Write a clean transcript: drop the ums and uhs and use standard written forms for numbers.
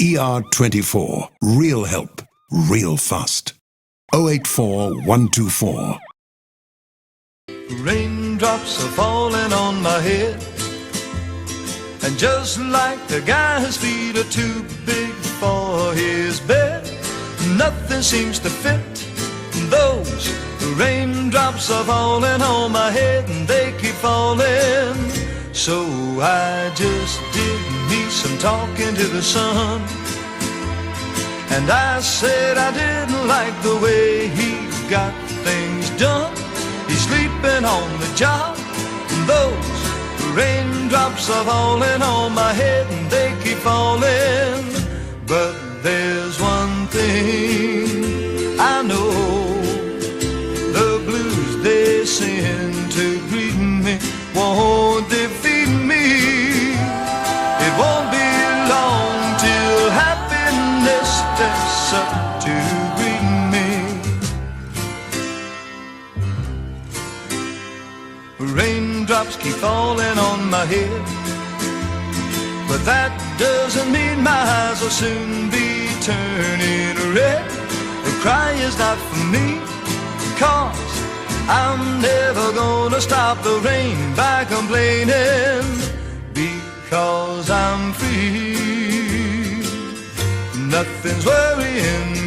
ER24. Real help. Real fast. 084 124. Raindrops are falling on my head, and just like the guy, his feet are too big for his bed. Nothing seems to fit. Those raindrops are falling on my head, and they keep falling. So I just did me some talking to the sun, and I said I didn't like the way he got things done. He's sleeping on the job. Those raindrops are falling on my head, and they keep falling. But there's one thing I know: the blues they send to greet me won't defeat me. It won't be long till happiness steps up to greet me. Raindrops keep falling on my head, but that doesn't mean my eyes will soon be turning red. The cry is not for me, 'cause I'm never gonna stop the rain by complaining, because I'm free. Nothing's worrying